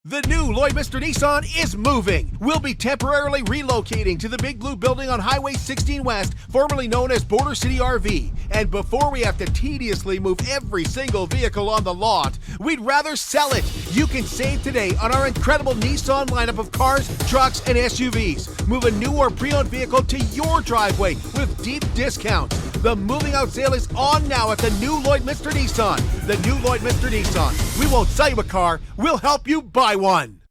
The new Lloydminster Nissan is moving. We'll be temporarily relocating to the Big Blue Building on Highway 16 West, formerly known as Border City RV. And before we have to tediously move every single vehicle on the lot, we'd rather sell it. You can save today on our incredible Nissan lineup of cars, trucks, and SUVs. Move a new or pre-owned vehicle to your driveway with deep discounts. The moving out sale is on now at the new Lloydminster Nissan. The new Lloydminster Nissan. We won't sell you a car, we'll help you buy one.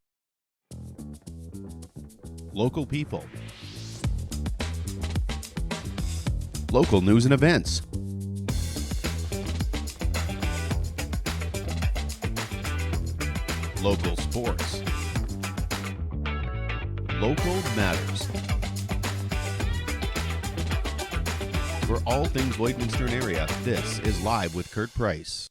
Local people. Local news and events. Local sports. Local matters. For all things Lloydminster and area, this is Live with Kurt Price.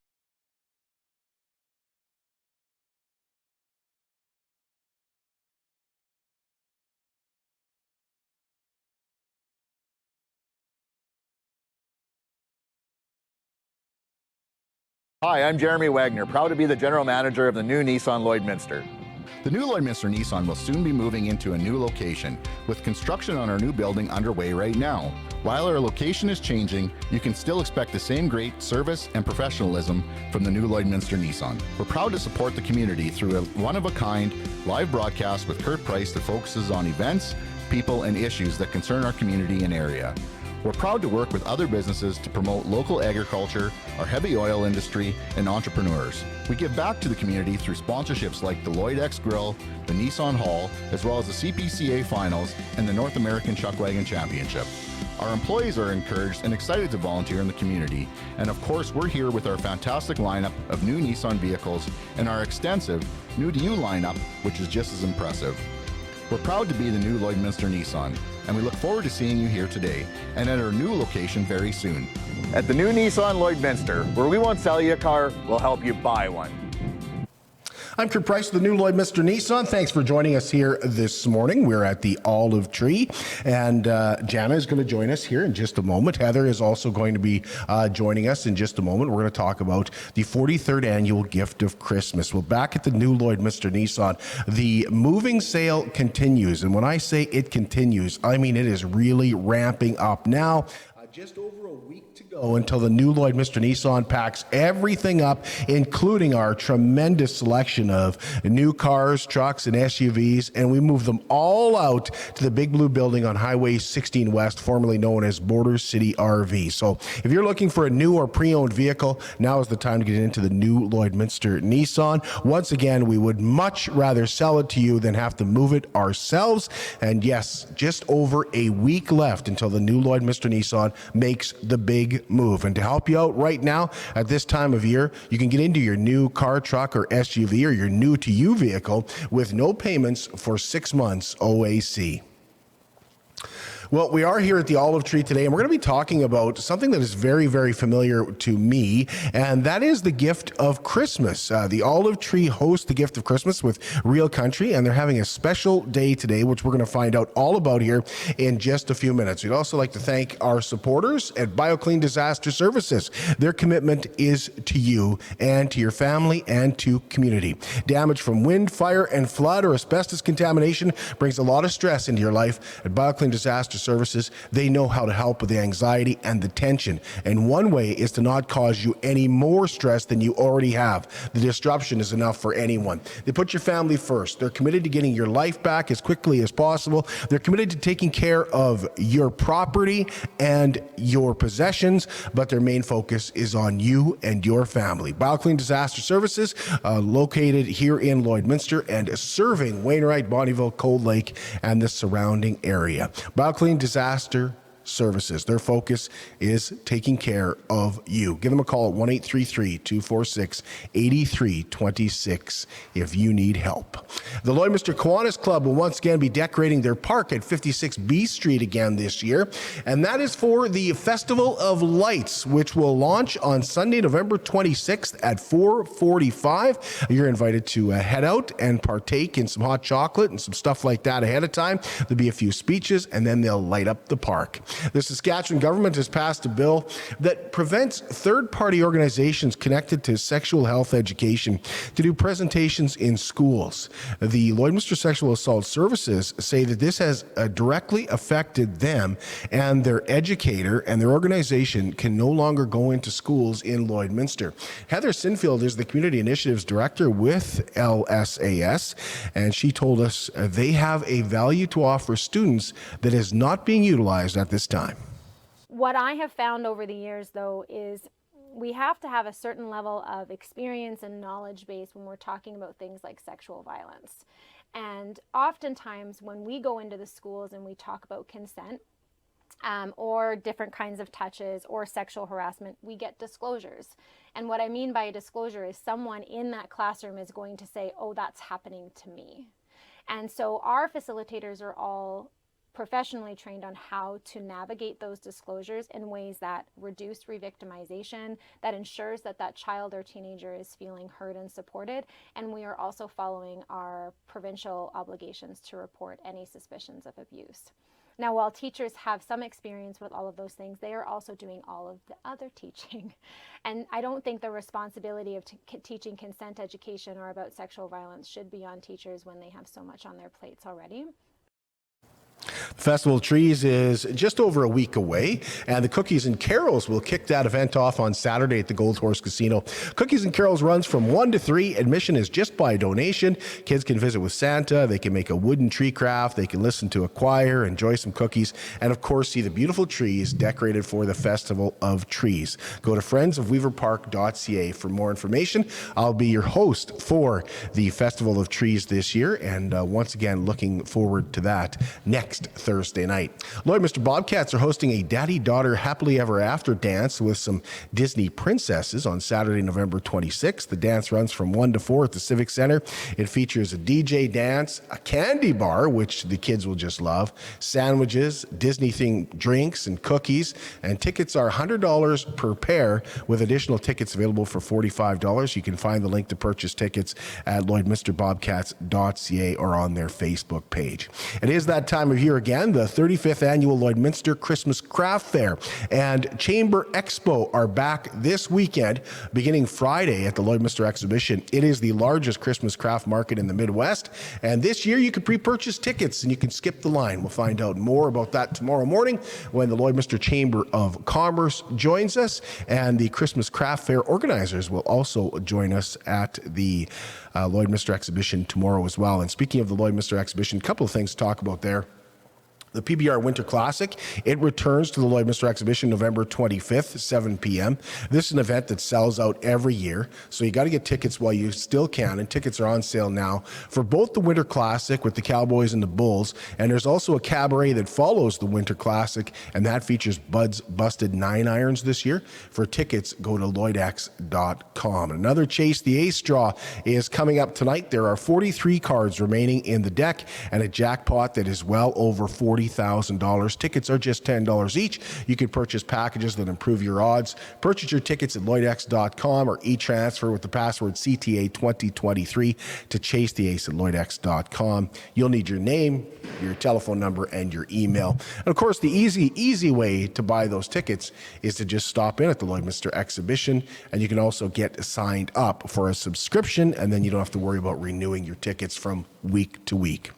Hi, I'm Jeremy Wagner, proud to be the general manager of the new Nissan Lloydminster. The new Lloydminster Nissan will soon be moving into a new location, with construction on our new building underway right now. While our location is changing, you can still expect the same great service and professionalism from the new Lloydminster Nissan. We're proud to support the community through a one-of-a-kind live broadcast with Kurt Price that focuses on events, people, and issues that concern our community and area. We're proud to work with other businesses to promote local agriculture, our heavy oil industry, and entrepreneurs. We give back to the community through sponsorships like the Lloyd X Grill, the Nissan Hall, as well as the CPCA Finals and the North American Chuckwagon Championship. Our employees are encouraged and excited to volunteer in the community. And of course, we're here with our fantastic lineup of new Nissan vehicles and our extensive new to you lineup, which is just as impressive. We're proud to be the new Lloydminster Nissan, and we look forward to seeing you here today and at our new location very soon. At the new Nissan Lloydminster, where we won't sell you a car, we'll help you buy one. I'm Kurt Price of the new Lloydminster Nissan. Thanks for joining us here this morning. We're at the Olive Tree, and Jana is going to join us here in just a moment. Heather is also going to be joining us in just a moment. We're going to talk about the 43rd annual Gift of Christmas. Well, back at the new Lloydminster Nissan, the moving sale continues, and when I say it continues, I mean it is really ramping up now. Just over a week to go until the new Lloydminster Nissan packs everything up, including our tremendous selection of new cars, trucks, and SUVs, and we move them all out to the Big Blue Building on Highway 16 West, formerly known as Border City RV. So if you're looking for a new or pre-owned vehicle, now is the time to get into the new Lloydminster Nissan. Once again, we would much rather sell it to you than have to move it ourselves. And yes, just over a week left until the new Lloydminster Nissan makes the big move. And to help you out right now at this time of year, you can get into your new car, truck, or SUV or your new to you vehicle with no payments for 6 months OAC. Well, we are here at the Olive Tree today, and we're going to be talking about something that is very, very familiar to me, and that is the gift of Christmas. The Olive Tree hosts the gift of Christmas with Real Country, and they're having a special day today, which we're going to find out all about here in just a few minutes. We'd also like to thank our supporters at BioClean Disaster Services. Their commitment is to you and to your family and to community. Damage from wind, fire, and flood or asbestos contamination brings a lot of stress into your life. At BioClean Disaster Services, they know how to help with the anxiety and the tension. And one way is to not cause you any more stress than you already have. The disruption is enough for anyone. They put your family first. They're committed to getting your life back as quickly as possible. They're committed to taking care of your property and your possessions, but their main focus is on you and your family. BioClean Disaster Services, located here in Lloydminster and serving Wainwright, Bonnyville, Cold Lake, and the surrounding area. BioClean Disaster Services. Their focus is taking care of you. Give them a call at 1-833-246-8326 if you need help. The Lloydminster Kiwanis Club will once again be decorating their park at 56 B Street again this year, and that is for the Festival of Lights, which will launch on Sunday, November 26th at 4:45. You're invited to head out and partake in some hot chocolate and some stuff like that ahead of time. There'll be a few speeches, and then they'll light up the park. The Saskatchewan government has passed a bill that prevents third-party organizations connected to sexual health education to do presentations in schools. The Lloydminster Sexual Assault Services say that this has directly affected them, and their educator and their organization can no longer go into schools in Lloydminster. Heather Sinfield is the Community Initiatives Director with LSAS, and she told us they have a value to offer students that is not being utilized at this time. What I have found over the years, though, is we have to have a certain level of experience and knowledge base when we're talking about things like sexual violence. And oftentimes when we go into the schools and we talk about consent, or different kinds of touches or sexual harassment, we get disclosures. And what I mean by a disclosure is someone in that classroom is going to say, oh, that's happening to me. And so our facilitators are all professionally trained on how to navigate those disclosures in ways that reduce re-victimization, that ensures that that child or teenager is feeling heard and supported. And we are also following our provincial obligations to report any suspicions of abuse. Now, while teachers have some experience with all of those things, they are also doing all of the other teaching. And I don't think the responsibility of teaching consent education or about sexual violence should be on teachers when they have so much on their plates already. Festival of Trees is just over a week away, and the Cookies and Carols will kick that event off on Saturday at the Gold Horse Casino. Cookies and Carols runs from 1 to 3. Admission is just by donation. Kids can visit with Santa, they can make a wooden tree craft, they can listen to a choir, enjoy some cookies, and of course see the beautiful trees decorated for the Festival of Trees. Go to friendsofweaverpark.ca for more information. I'll be your host for the Festival of Trees this year, and once again looking forward to that next Thursday night. Lloydminster Bobcats are hosting a daddy-daughter happily ever after dance with some Disney princesses on Saturday, November 26th. The dance runs from 1 to 4 at the Civic Center. It features a DJ dance, a candy bar, which the kids will just love, sandwiches, Disney-themed drinks, and cookies. And tickets are $100 per pair, with additional tickets available for $45. You can find the link to purchase tickets at lloydminsterbobcats.ca or on their Facebook page. It is that time of year again, the 35th annual Lloydminster Christmas Craft Fair and Chamber Expo are back this weekend, beginning Friday at the Lloydminster Exhibition. It is the largest Christmas craft market in the Midwest, and this year you can pre-purchase tickets and you can skip the line. We'll find out more about that tomorrow morning when the Lloydminster Chamber of Commerce joins us, and the Christmas Craft Fair organizers will also join us at the Lloydminster Exhibition tomorrow as well. And speaking of the Lloydminster Exhibition, a couple of things to talk about there. The PBR Winter Classic, it returns to the Lloydminster Exhibition November 25th, 7 p.m. This is an event that sells out every year, so you got to get tickets while you still can, and tickets are on sale now for both the Winter Classic with the Cowboys and the Bulls, and there's also a cabaret that follows the Winter Classic, and that features Bud's Busted 9 Irons this year. For tickets, go to lloydex.com. Another Chase the Ace draw is coming up tonight. There are 43 cards remaining in the deck, and a jackpot that is well over $40,000. Tickets are just $10 each. You can purchase packages that improve your odds. Purchase your tickets at lloydex.com or e-transfer with the password CTA2023 to chase the ace at lloydex.com. You'll need your name, your telephone number, and your email. And of course, the easy way to buy those tickets is to just stop in at the Lloydminster Exhibition, and you can also get signed up for a subscription, and then you don't have to worry about renewing your tickets from week to week.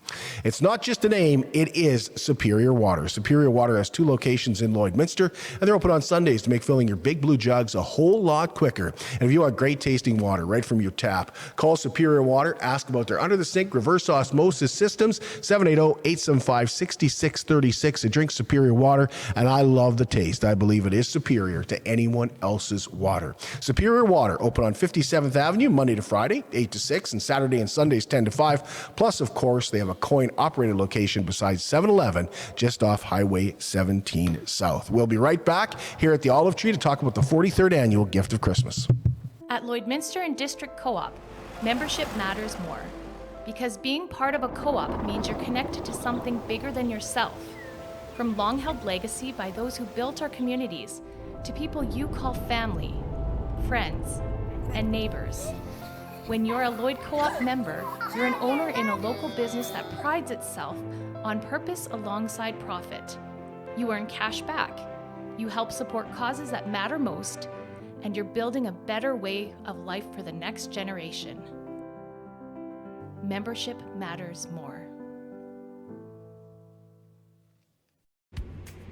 It's not just a name, it is Superior Water. Superior Water has 2 locations in Lloydminster, and they're open on Sundays to make filling your big blue jugs a whole lot quicker. And if you want great tasting water right from your tap, call Superior Water, ask about their under the sink reverse osmosis systems, 780-875-6636, and drink Superior Water. And I love the taste. I believe it is superior to anyone else's water. Superior Water, open on 57th Avenue, Monday to Friday, 8 to 6, and Saturday and Sundays, 10 to 5. Plus, of course, they have a coin-operated location beside 7-Eleven just off Highway 17 South. We'll be right back here at the Olive Tree to talk about the 43rd annual Gift of Christmas. At Lloydminster and District Co-op, membership matters more. Because being part of a co-op means you're connected to something bigger than yourself. From long-held legacy by those who built our communities to people you call family, friends, and neighbors. When you're a Lloyd Co-op member, you're an owner in a local business that prides itself on purpose alongside profit. You earn cash back. You help support causes that matter most, and you're building a better way of life for the next generation. Membership matters more.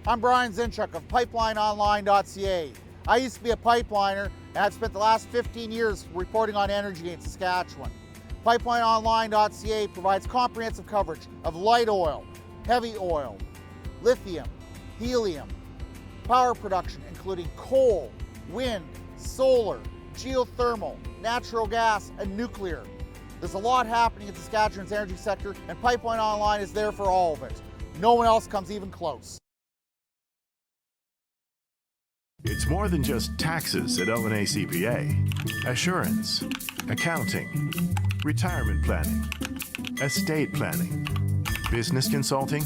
I'm Brian Zinchuk of PipelineOnline.ca. I used to be a pipeliner, and I've spent the last 15 years reporting on energy in Saskatchewan. PipelineOnline.ca provides comprehensive coverage of light oil, heavy oil, lithium, helium, power production including coal, wind, solar, geothermal, natural gas, and nuclear. There's a lot happening in Saskatchewan's energy sector, and Pipeline Online is there for all of it. No one else comes even close. It's more than just taxes at LNA CPA. Assurance, accounting, retirement planning, estate planning, business consulting,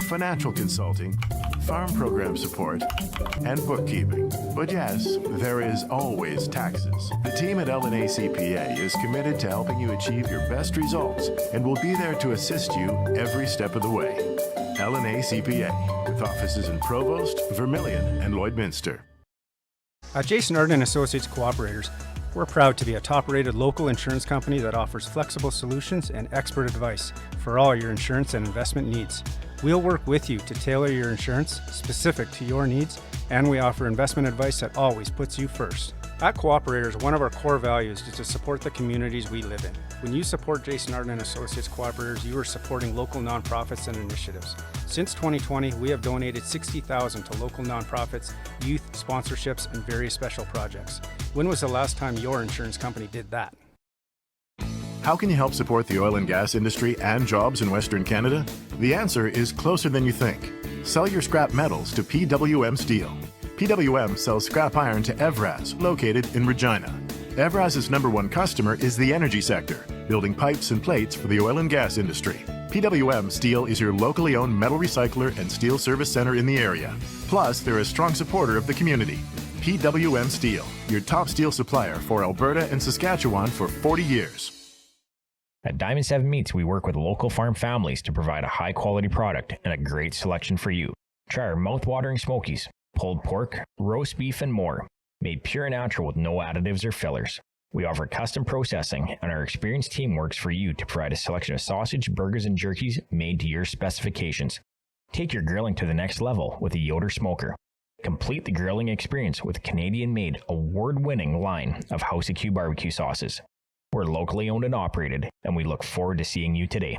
financial consulting, farm program support, and bookkeeping. But yes, there is always taxes. The team at LNA CPA is committed to helping you achieve your best results and will be there to assist you every step of the way. LNA CPA, with offices in Provost, Vermilion, and Lloydminster. At Jason Arden Associates Cooperators, we're proud to be a top-rated local insurance company that offers flexible solutions and expert advice for all your insurance and investment needs. We'll work with you to tailor your insurance specific to your needs, and we offer investment advice that always puts you first. At Cooperators, one of our core values is to support the communities we live in. When you support Jason Arden Associates Cooperators, you are supporting local nonprofits and initiatives. Since 2020, we have donated $60,000 to local nonprofits, youth sponsorships, and various special projects. When was the last time your insurance company did that? How can you help support the oil and gas industry and jobs in Western Canada? The answer is closer than you think. Sell your scrap metals to PWM Steel. PWM sells scrap iron to Evraz, located in Regina. Evraz's #1 customer is the energy sector, building pipes and plates for the oil and gas industry. PWM Steel is your locally owned metal recycler and steel service center in the area. Plus, they're a strong supporter of the community. PWM Steel, your top steel supplier for Alberta and Saskatchewan for 40 years. At Diamond 7 Meats, we work with local farm families to provide a high-quality product and a great selection for you. Try our mouth-watering smokies, pulled pork, roast beef, and more, made pure and natural with no additives or fillers. We offer custom processing, and our experienced team works for you to provide a selection of sausage, burgers, and jerkies made to your specifications. Take your grilling to the next level with a Yoder smoker. Complete the grilling experience with Canadian-made, award-winning line of House of Q barbecue sauces. We're locally owned and operated, and we look forward to seeing you today.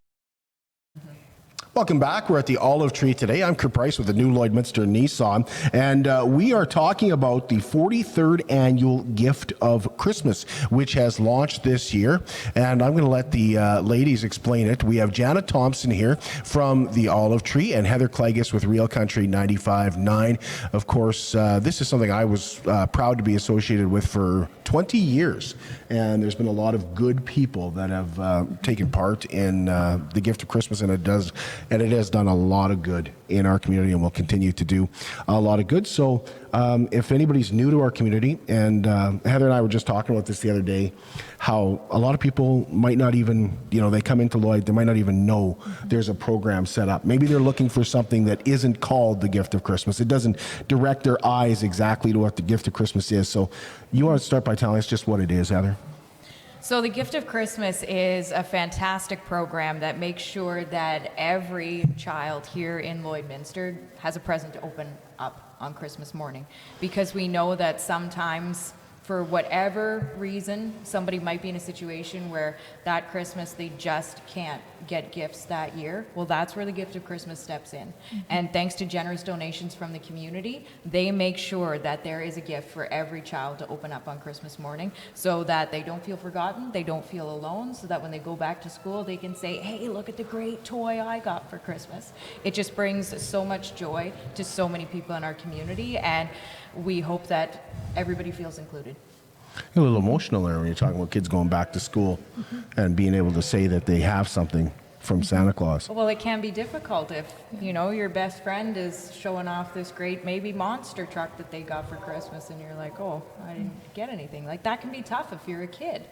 Welcome back. We're at the Olive Tree today. I'm Kurt Price with the new Lloydminster Nissan, and we are talking about the 43rd annual Gift of Christmas, which has launched this year. And I'm going to let the ladies explain it. We have Janet Thompson here from the Olive Tree and Heather Klegus with Real Country 95.9. Of course, this is something I was proud to be associated with for 20 years. And there's been a lot of good people that have taken part in the Gift of Christmas, and it has done a lot of good in our community and will continue to do a lot of good. So if anybody's new to our community, and Heather and I were just talking about this the other day, how a lot of people might not even, they come into Lloyd, they might not even know there's a program set up. Maybe they're looking for something that isn't called the Gift of Christmas. It doesn't direct their eyes exactly to what the Gift of Christmas is. So you want to start by telling us just what it is, Heather? So the Gift of Christmas is a fantastic program that makes sure that every child here in Lloydminster has a present to open up on Christmas morning, because we know that sometimes, for whatever reason, somebody might be in a situation where that Christmas they just can't get gifts that year. Well, that's where the Gift of Christmas steps in. Mm-hmm. And thanks to generous donations from the community, they make sure that there is a gift for every child to open up on Christmas morning, so that they don't feel forgotten, they don't feel alone, so that when they go back to school, they can say, hey, look at the great toy I got for Christmas. It just brings so much joy to so many people in our community, and we hope that everybody feels included. A little emotional there when you're talking about kids going back to school and being able to say that they have something from Santa Claus. Well, it can be difficult if, your best friend is showing off this great maybe monster truck that they got for Christmas, and you're like, oh, I didn't get anything. Like, that can be tough if you're a kid.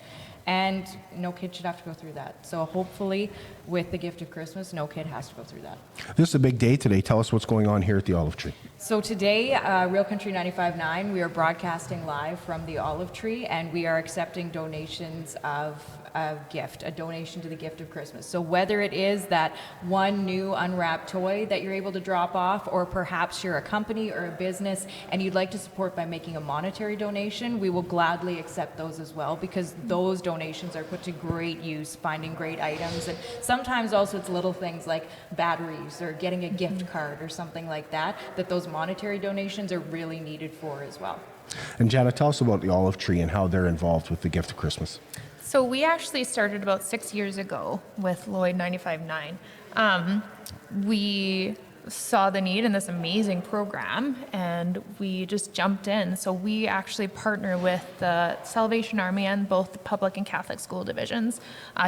And no kid should have to go through that. So hopefully, with the gift of Christmas, no kid has to go through that. This is a big day today. Tell us what's going on here at the Olive Tree. So today, Real Country 95.9, we are broadcasting live from the Olive Tree, and we are accepting donations of a gift, a donation to the gift of Christmas. So whether it is that one new unwrapped toy that you're able to drop off, or perhaps you're a company or a business and you'd like to support by making a monetary donation, we will gladly accept those as well, because those donations are put to great use, finding great items. And sometimes also it's little things like batteries or getting a gift card or something like that, that those monetary donations are really needed for as well. And Jana, tell us about the Olive Tree and how they're involved with the gift of Christmas. So we actually started about 6 years ago with Lloyd 95.9. We saw the need in this amazing program, and we just jumped in. So we actually partner with the Salvation Army and both the public and Catholic school divisions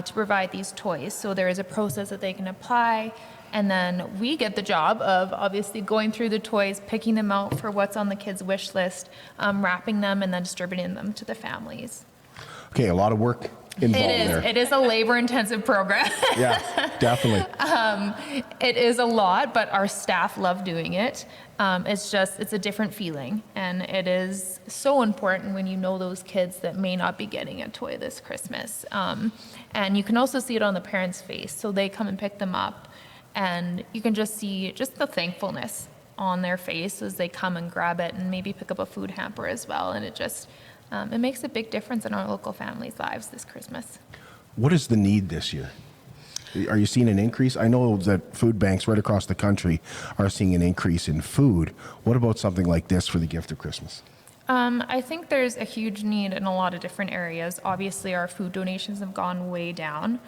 to provide these toys. So there is a process that they can apply, and then we get the job of obviously going through the toys, picking them out for what's on the kids' wish list, wrapping them, and then distributing them to the families. Okay, a lot of work involved there. It is a labor-intensive program. Yeah, definitely. It is a lot, but our staff love doing it. It's a different feeling, and it is so important when you know those kids that may not be getting a toy this Christmas. And you can also see it on the parents' face. So they come and pick them up, and you can just see just the thankfulness on their face as they come and grab it and maybe pick up a food hamper as well. And it makes a big difference in our local families' lives this Christmas. What is the need this year? Are you seeing an increase? I know that food banks right across the country are seeing an increase in food. What about something like this for the gift of Christmas? I think there's a huge need in a lot of different areas. Obviously, our food donations have gone way down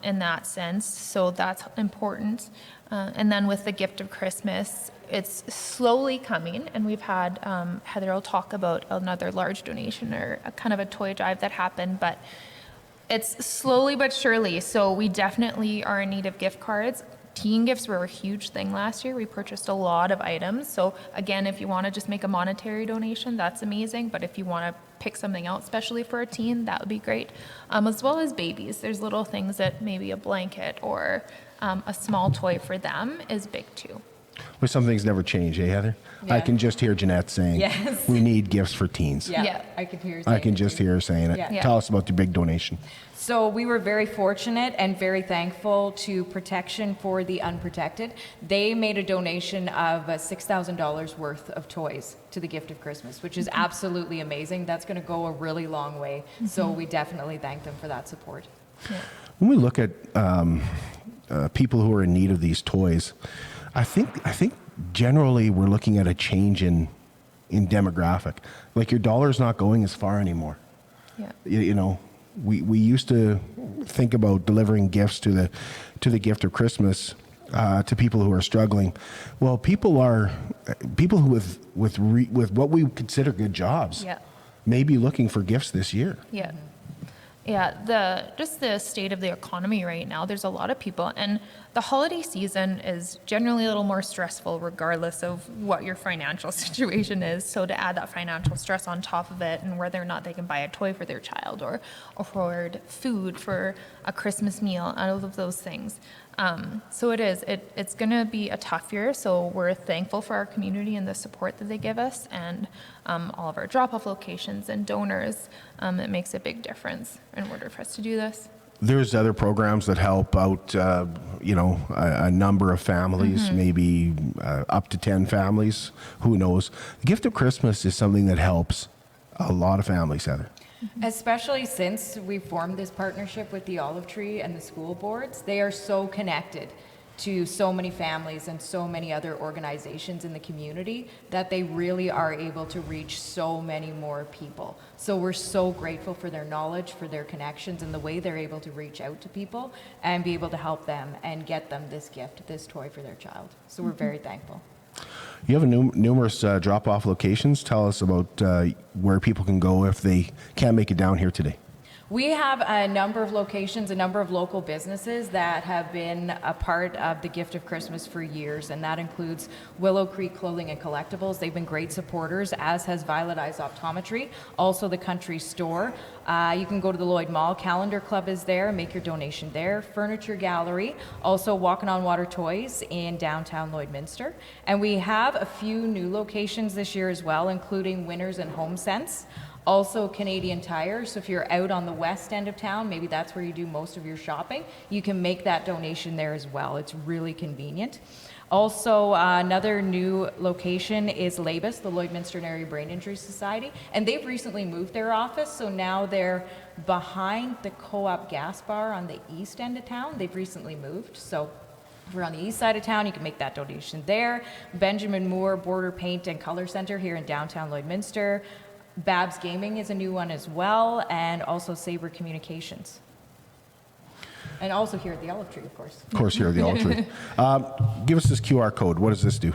in that sense, so that's important. And then with the gift of Christmas, it's slowly coming, and we've had Heather will talk about another large donation or a kind of a toy drive that happened, but it's slowly but surely. So we definitely are in need of gift cards. Teen gifts were a huge thing last year. We purchased a lot of items. So again, if you want to just make a monetary donation, that's amazing. But if you want to pick something out specially for a teen, that would be great. As well as babies, there's little things that maybe a blanket or a small toy for them is big too. Well, some things never change, eh, Heather? Yeah. I can just hear Jeanette saying, Yes. we need gifts for teens. Yeah, I could hear you I saying can it just too. hear her saying it. Yeah. Tell us about the big donation. So we were very fortunate and very thankful to Protection for the Unprotected. They made a donation of $6,000 worth of toys to the gift of Christmas, which is absolutely amazing. That's going to go a really long way. So we definitely thank them for that support. Yeah. When we look at people who are in need of these toys, I think generally we're looking at a change in demographic. Like your dollar's not going as far anymore. Yeah. You know, we used to think about delivering gifts to the gift of Christmas to people who are struggling. Well, people who with what we consider good jobs Yeah. may be looking for gifts this year. Yeah. Yeah, just the state of the economy right now, there's a lot of people, and the holiday season is generally a little more stressful regardless of what your financial situation is. So to add that financial stress on top of it, and whether or not they can buy a toy for their child or afford food for a Christmas meal, all of those things. So it's going to be a tough year. So we're thankful for our community and the support that they give us, and all of our drop-off locations and donors. It makes a big difference in order for us to do this. There's other programs that help out, a number of families, maybe up to 10 families. Who knows? The gift of Christmas is something that helps a lot of families, Heather. Especially since we formed this partnership with the Olive Tree and the school boards, they are so connected to so many families and so many other organizations in the community that they really are able to reach so many more people. So we're so grateful for their knowledge, for their connections, and the way they're able to reach out to people and be able to help them and get them this gift, this toy for their child. So we're very thankful. You have numerous drop-off locations. Tell us about where people can go if they can't make it down here today. We have a number of locations, a number of local businesses that have been a part of the Gift of Christmas for years, and that includes Willow Creek Clothing and Collectibles. They've been great supporters, as has Violet Eyes Optometry, also the Country Store. You can go to the Lloyd Mall. Calendar Club is there. Make your donation there. Furniture Gallery, also Walking on Water Toys in downtown Lloydminster. And we have a few new locations this year as well, including Winners and HomeSense. Also Canadian Tire, so if you're out on the west end of town, maybe that's where you do most of your shopping, you can make that donation there as well. It's really convenient. Also, another new location is LABUS, the Lloydminster and Area Brain Injury Society, and they've recently moved their office, so now they're behind the Co-op Gas Bar on the east end of town. They've recently moved, so if we're on the east side of town, you can make that donation there. Benjamin Moore Border Paint and Color Center here in downtown Lloydminster. Babs Gaming is a new one as well, and also Sabre Communications. And also here at the Olive Tree, of course. Of course, here at the Olive Tree. Give us this QR code. What does this do?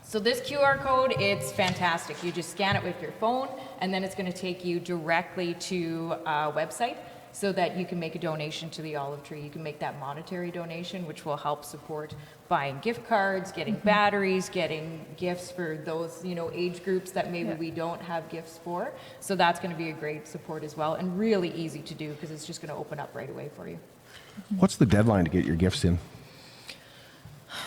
So this QR code, it's fantastic. You just scan it with your phone, and then it's going to take you directly to a website so that you can make a donation to the Olive Tree. You can make that monetary donation, which will help support buying gift cards, getting batteries, getting gifts for those, age groups that maybe we don't have gifts for. So that's going to be a great support as well, and really easy to do because it's just going to open up right away for you. What's the deadline to get your gifts in?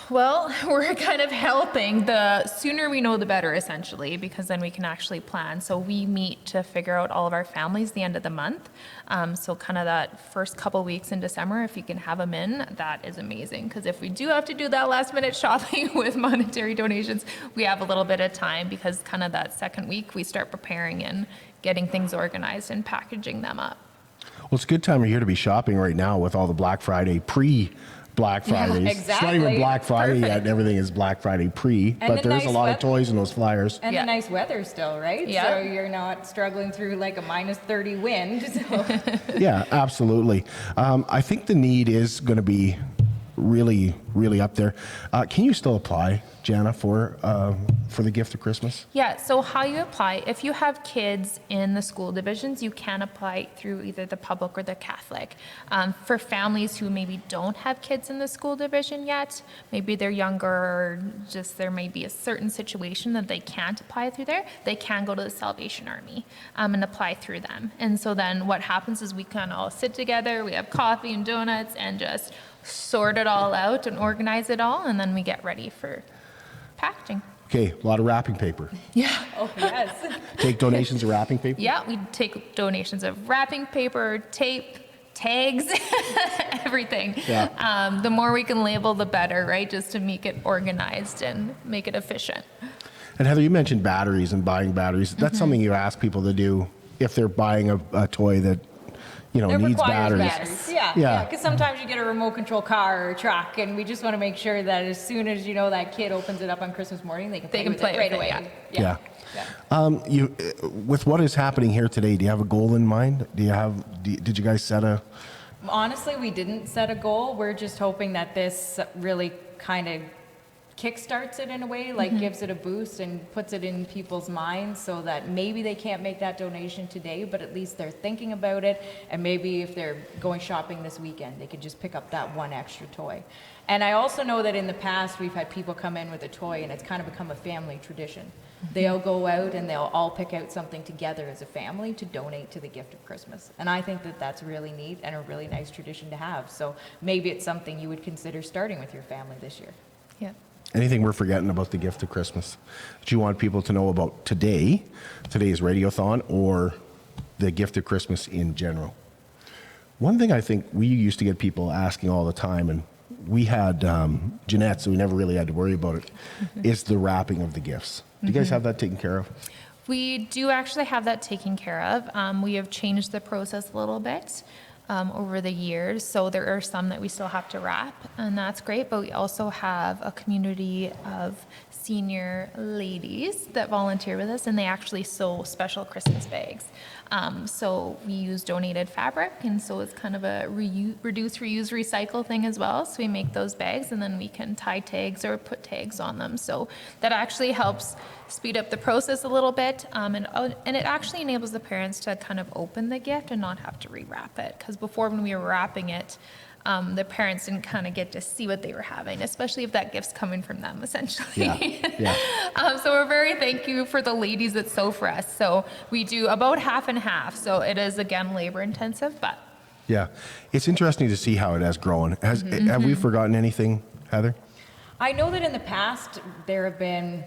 Well, we're kind of helping. The sooner we know, the better, essentially, because then we can actually plan. So we meet to figure out all of our families the end of the month. So kind of that first couple weeks in December, if you can have them in, that is amazing. Because if we do have to do that last minute shopping with monetary donations, we have a little bit of time, because kind of that second week we start preparing and getting things organized and packaging them up. Well, it's a good time of year to be shopping right now with all the Black Friday Black Fridays. Yeah, It's not even exactly. Black Friday yet, Perfect. and everything is Black Friday pre, And but the there's a nice lot of web- toys in those flyers. And Yeah. the nice weather still, right? Yeah. So you're not struggling through like a minus 30 wind. So. Yeah, absolutely. I think the need is going to be really, really up there. Can you still apply, Jana, for the gift of Christmas? Yeah, so how you apply, if you have kids in the school divisions, you can apply through either the public or the Catholic. For families who maybe don't have kids in the school division yet, maybe they're younger, or just there may be a certain situation that they can't apply through there, they can go to the Salvation Army and apply through them. And so then what happens is we can all sit together, we have coffee and donuts, and just sort it all out and organize it all, and then we get ready for packaging. Okay, a lot of wrapping paper. Yeah. Oh, yes. Take donations of wrapping paper? Yeah, we take donations of wrapping paper, tape, tags, everything. Yeah. The more we can label, the better, right? Just to make it organized and make it efficient. And Heather, you mentioned batteries and buying batteries. That's something you ask people to do if they're buying a toy that It needs requires batteries. Yeah, because sometimes you get a remote control car or a truck, and we just want to make sure that as soon as that kid opens it up on Christmas morning, they can play with it right away. Yeah. With what is happening here today, do you have a goal in mind? Did you guys set a? Honestly, we didn't set a goal. We're just hoping that this really kind of kickstarts it in a way, like gives it a boost and puts it in people's minds so that maybe they can't make that donation today, but at least they're thinking about it. And maybe if they're going shopping this weekend, they could just pick up that one extra toy. And I also know that in the past, we've had people come in with a toy and it's kind of become a family tradition. They'll go out and they'll all pick out something together as a family to donate to the gift of Christmas. And I think that that's really neat and a really nice tradition to have. So maybe it's something you would consider starting with your family this year. Yeah. Anything we're forgetting about the gift of Christmas that you want people to know about today's Radiothon, or the gift of Christmas in general? One thing I think we used to get people asking all the time, and we had Jeanette, so we never really had to worry about it, is the wrapping of the gifts. Do you guys have that taken care of? We do actually have that taken care of. We have changed the process a little bit. over the years. So there are some that we still have to wrap, and that's great. But we also have a community of senior ladies that volunteer with us, and they actually sew special Christmas bags. So we use donated fabric, and so it's kind of a reduce, reuse, recycle thing as well. So we make those bags, and then we can tie tags or put tags on them. So that actually helps speed up the process a little bit, and it actually enables the parents to kind of open the gift and not have to rewrap it. Because before, when we were wrapping it, the parents didn't kind of get to see what they were having, especially if that gift's coming from them, essentially. So we're very thank you for the ladies that sew for us. So we do about half and half. So it is, again, labor intensive, but. Yeah, it's interesting to see how it has grown. Have we forgotten anything, Heather? I know that in the past there have been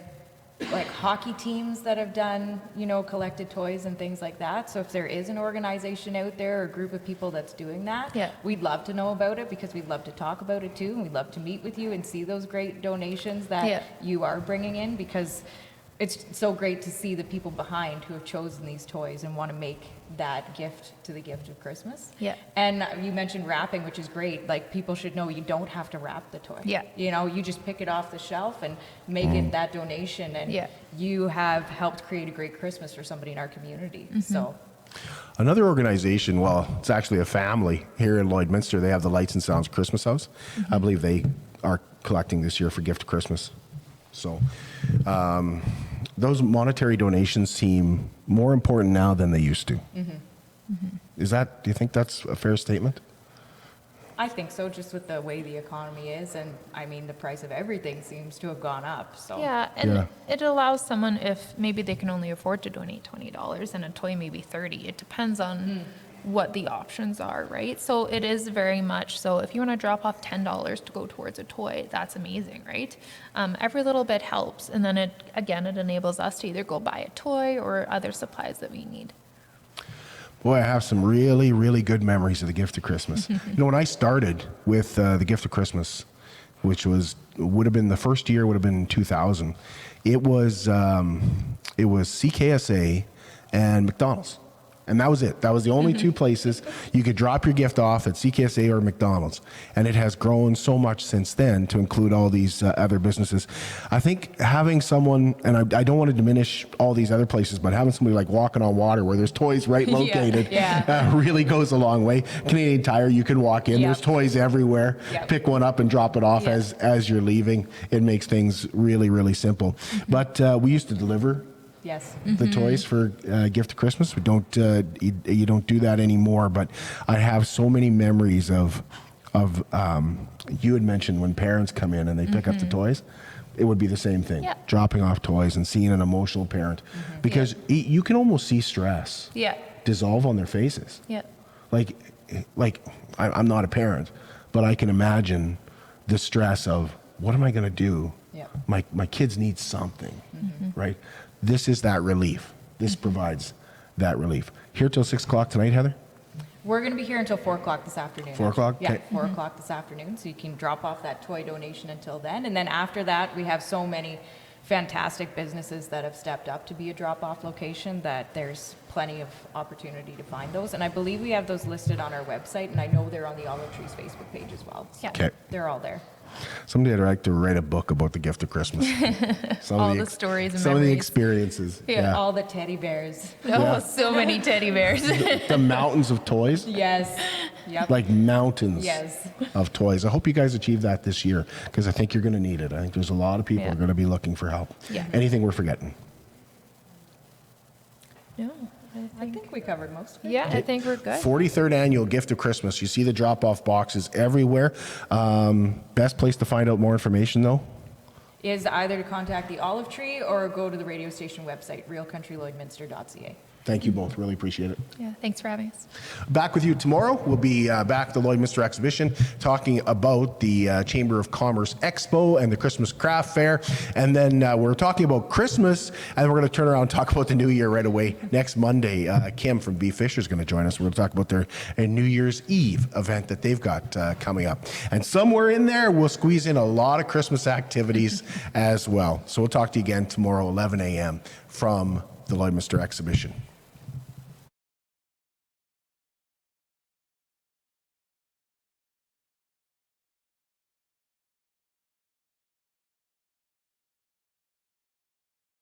like hockey teams that have done, collected toys and things like that. So if there is an organization out there or a group of people that's doing that, we'd love to know about it, because we'd love to talk about it too. And we'd love to meet with you and see those great donations that you are bringing in, because it's so great to see the people behind who have chosen these toys and want to make that gift to the gift of Christmas. And you mentioned wrapping, which is great. Like, people should know you don't have to wrap the toy. You just pick it off the shelf and make it that donation, and you have helped create a great Christmas for somebody in our community. So another organization, well, it's actually a family here in Lloydminster. They have the Lights and Sounds Christmas House. I believe they are collecting this year for Gift of Christmas. So those monetary donations seem more important now than they used to. Do you think that's a fair statement? I think so, just with the way the economy is, and I mean, the price of everything seems to have gone up. So it allows someone, if maybe they can only afford to donate $20 and a toy maybe $30. It depends on what the options are, right? So it is very much so. If you want to drop off $10 to go towards a toy, that's amazing, right? Every little bit helps, and then it enables us to either go buy a toy or other supplies that we need. Boy, I have some really, really good memories of the Gift of Christmas. When I started with the Gift of Christmas, which would have been the first year, would have been 2000. It was CKSA and McDonald's. And that was it. That was the only two places you could drop your gift off, at CKSA or McDonald's. And it has grown so much since then to include all these other businesses. I think having someone, and I don't want to diminish all these other places, but having somebody like Walking on Water where there's toys right located really goes a long way. Canadian Tire, you can walk in, there's toys everywhere. Pick one up and drop it off as you're leaving. It makes things really, really simple. But we used to deliver the toys for Gift of Christmas. We don't. You don't do that anymore. But I have so many memories of. You had mentioned when parents come in and they pick up the toys. It would be the same thing. Dropping off toys and seeing an emotional parent, because you can almost see stress dissolve on their faces. Like I'm not a parent, but I can imagine the stress of, what am I going to do? My kids need something, right? This is that relief. This provides that relief. Here till 6 o'clock tonight, Heather? We're going to be here until 4 o'clock this afternoon. 4 o'clock? Yeah, 4 o'clock this afternoon. So you can drop off that toy donation until then. And then after that, we have so many fantastic businesses that have stepped up to be a drop-off location that there's plenty of opportunity to find those. And I believe we have those listed on our website, and I know they're on the Olive Trees Facebook page as well. So they're all there. Someday I'd like to write a book about the Gift of Christmas. All the stories and some memories. of the experiences. All the teddy bears. So many teddy bears. The mountains of toys. Like mountains of toys. I hope you guys achieve that this year, because I think you're going to need it. I think there's a lot of people who are going to be looking for help. Anything we're forgetting? No. I think we covered most of it. I think we're good. 43rd annual Gift of Christmas. You see the drop-off boxes everywhere. Best place to find out more information, though? Is either to contact the Olive Tree or go to the radio station website, realcountrylloydminster.ca. Thank you both. Really appreciate it. Thanks for having us. Back with you tomorrow. We'll be back at the Lloydminster Exhibition talking about the Chamber of Commerce Expo and the Christmas Craft Fair. And then we're talking about Christmas, and we're going to turn around and talk about the New Year right away. Next Monday, Kim from B. Fisher is going to join us. We're going to talk about their New Year's Eve event that they've got coming up. And somewhere in there, we'll squeeze in a lot of Christmas activities as well. So we'll talk to you again tomorrow, 11 a.m. from the Lloydminster Exhibition.